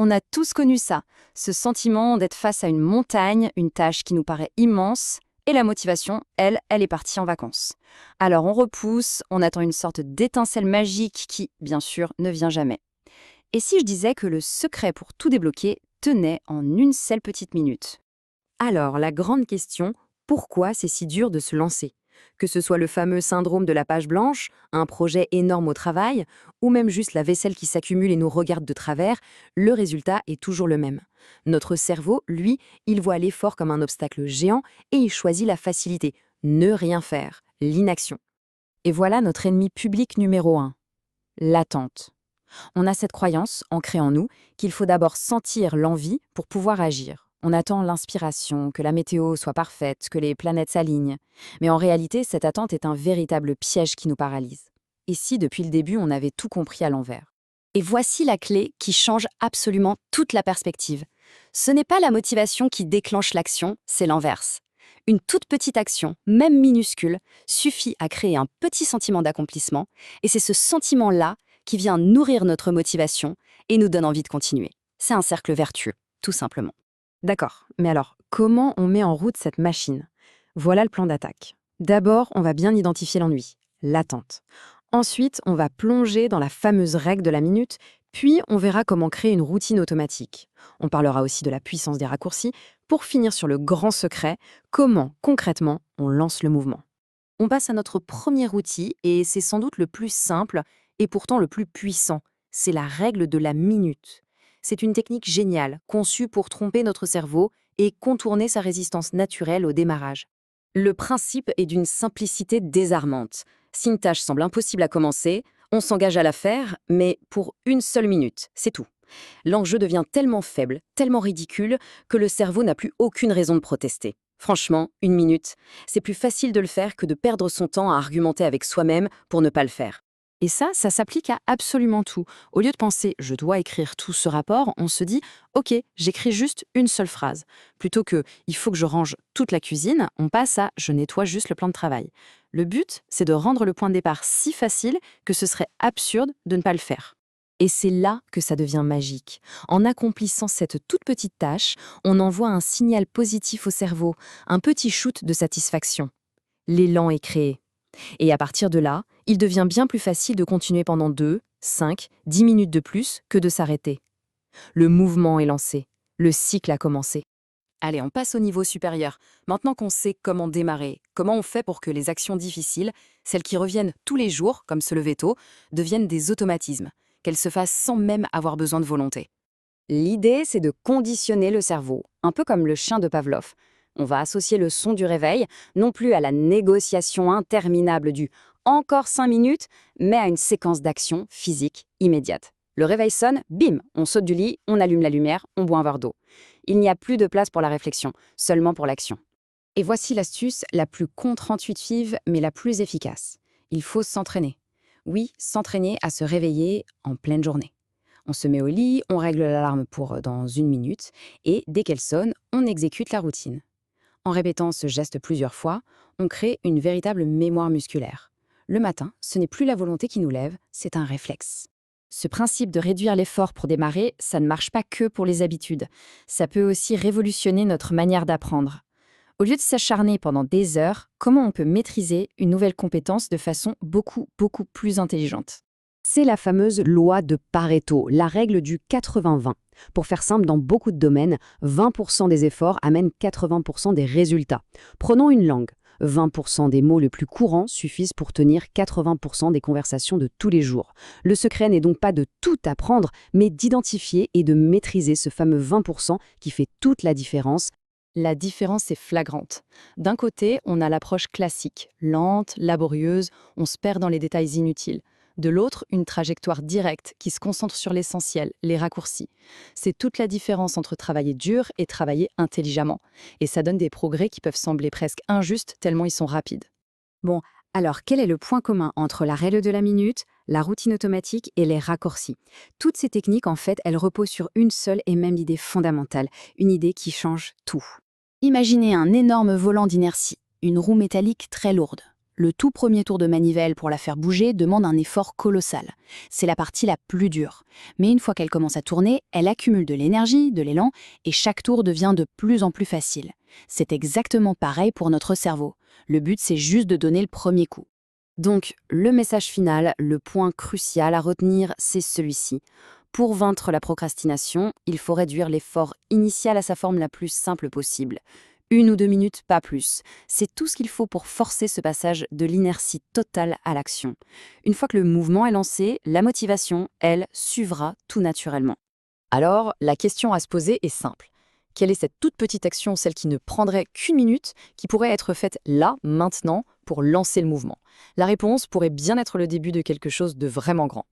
On a tous connu ça, ce sentiment d'être face à une montagne, une tâche qui nous paraît immense, et la motivation, elle est partie en vacances. Alors on repousse, on attend une sorte d'étincelle magique qui, bien sûr, ne vient jamais. Et si je disais que le secret pour tout débloquer tenait en une seule petite minute? Alors, la grande question, pourquoi c'est si dur de se lancer? Que ce soit le fameux syndrome de la page blanche, un projet énorme au travail, ou même juste la vaisselle qui s'accumule et nous regarde de travers, le résultat est toujours le même. Notre cerveau, lui, il voit l'effort comme un obstacle géant et il choisit la facilité, ne rien faire, l'inaction. Et voilà notre ennemi public numéro un, l'attente. On a cette croyance, ancrée en nous, qu'il faut d'abord sentir l'envie pour pouvoir agir. On attend l'inspiration, que la météo soit parfaite, que les planètes s'alignent. Mais en réalité, cette attente est un véritable piège qui nous paralyse. Et si, depuis le début, on avait tout compris à l'envers? Et voici la clé qui change absolument toute la perspective. Ce n'est pas la motivation qui déclenche l'action, c'est l'inverse. Une toute petite action, même minuscule, suffit à créer un petit sentiment d'accomplissement, et c'est ce sentiment-là qui vient nourrir notre motivation et nous donne envie de continuer. C'est un cercle vertueux, tout simplement. D'accord, mais alors, comment on met en route cette machine? Voilà le plan d'attaque. D'abord, on va bien identifier l'ennui, l'attente. Ensuite, on va plonger dans la fameuse règle de la minute, puis on verra comment créer une routine automatique. On parlera aussi de la puissance des raccourcis, pour finir sur le grand secret, comment, concrètement, on lance le mouvement. On passe à notre premier outil, et c'est sans doute le plus simple et pourtant le plus puissant. C'est la règle de la minute. C'est une technique géniale, conçue pour tromper notre cerveau et contourner sa résistance naturelle au démarrage. Le principe est d'une simplicité désarmante. Si une tâche semble impossible à commencer, on s'engage à la faire, mais pour une seule minute, c'est tout. L'enjeu devient tellement faible, tellement ridicule, que le cerveau n'a plus aucune raison de protester. Franchement, une minute, c'est plus facile de le faire que de perdre son temps à argumenter avec soi-même pour ne pas le faire. Et ça s'applique à absolument tout. Au lieu de penser « je dois écrire tout ce rapport », on se dit « ok, j'écris juste une seule phrase ». Plutôt que « il faut que je range toute la cuisine », on passe à « je nettoie juste le plan de travail ». Le but, c'est de rendre le point de départ si facile que ce serait absurde de ne pas le faire. Et c'est là que ça devient magique. En accomplissant cette toute petite tâche, on envoie un signal positif au cerveau, un petit shoot de satisfaction. L'élan est créé. Et à partir de là, il devient bien plus facile de continuer pendant 2, 5, 10 minutes de plus que de s'arrêter. Le mouvement est lancé. Le cycle a commencé. Allez, on passe au niveau supérieur. Maintenant qu'on sait comment démarrer, comment on fait pour que les actions difficiles, celles qui reviennent tous les jours, comme se lever tôt, deviennent des automatismes, qu'elles se fassent sans même avoir besoin de volonté. L'idée, c'est de conditionner le cerveau, un peu comme le chien de Pavlov. On va associer le son du réveil, non plus à la négociation interminable du «encore 5 minutes», mais à une séquence d'action physique immédiate. Le réveil sonne, bim, on saute du lit, on allume la lumière, on boit un verre d'eau. Il n'y a plus de place pour la réflexion, seulement pour l'action. Et voici l'astuce la plus contre-intuitive, mais la plus efficace. Il faut s'entraîner. Oui, s'entraîner à se réveiller en pleine journée. On se met au lit, on règle l'alarme pour dans 1 minute, et dès qu'elle sonne, on exécute la routine. En répétant ce geste plusieurs fois, on crée une véritable mémoire musculaire. Le matin, ce n'est plus la volonté qui nous lève, c'est un réflexe. Ce principe de réduire l'effort pour démarrer, ça ne marche pas que pour les habitudes. Ça peut aussi révolutionner notre manière d'apprendre. Au lieu de s'acharner pendant des heures, comment on peut maîtriser une nouvelle compétence de façon beaucoup plus intelligente? C'est la fameuse loi de Pareto, la règle du 80-20. Pour faire simple, dans beaucoup de domaines, 20% des efforts amènent 80% des résultats. Prenons une langue. 20% des mots les plus courants suffisent pour tenir 80% des conversations de tous les jours. Le secret n'est donc pas de tout apprendre, mais d'identifier et de maîtriser ce fameux 20% qui fait toute la différence. La différence est flagrante. D'un côté, on a l'approche classique, lente, laborieuse, on se perd dans les détails inutiles. De l'autre, une trajectoire directe qui se concentre sur l'essentiel, les raccourcis. C'est toute la différence entre travailler dur et travailler intelligemment. Et ça donne des progrès qui peuvent sembler presque injustes tellement ils sont rapides. Bon, alors quel est le point commun entre la règle de la minute, la routine automatique et les raccourcis? Toutes ces techniques, en fait, elles reposent sur une seule et même idée fondamentale, une idée qui change tout. Imaginez un énorme volant d'inertie, une roue métallique très lourde. Le tout premier tour de manivelle pour la faire bouger demande un effort colossal. C'est la partie la plus dure. Mais une fois qu'elle commence à tourner, elle accumule de l'énergie, de l'élan, et chaque tour devient de plus en plus facile. C'est exactement pareil pour notre cerveau. Le but, c'est juste de donner le premier coup. Donc, le message final, le point crucial à retenir, c'est celui-ci. Pour vaincre la procrastination, il faut réduire l'effort initial à sa forme la plus simple possible. 1 ou 2 minutes, pas plus. C'est tout ce qu'il faut pour forcer ce passage de l'inertie totale à l'action. Une fois que le mouvement est lancé, la motivation, elle, suivra tout naturellement. Alors, la question à se poser est simple. Quelle est cette toute petite action, celle qui ne prendrait qu'1 minute, qui pourrait être faite là, maintenant, pour lancer le mouvement? La réponse pourrait bien être le début de quelque chose de vraiment grand.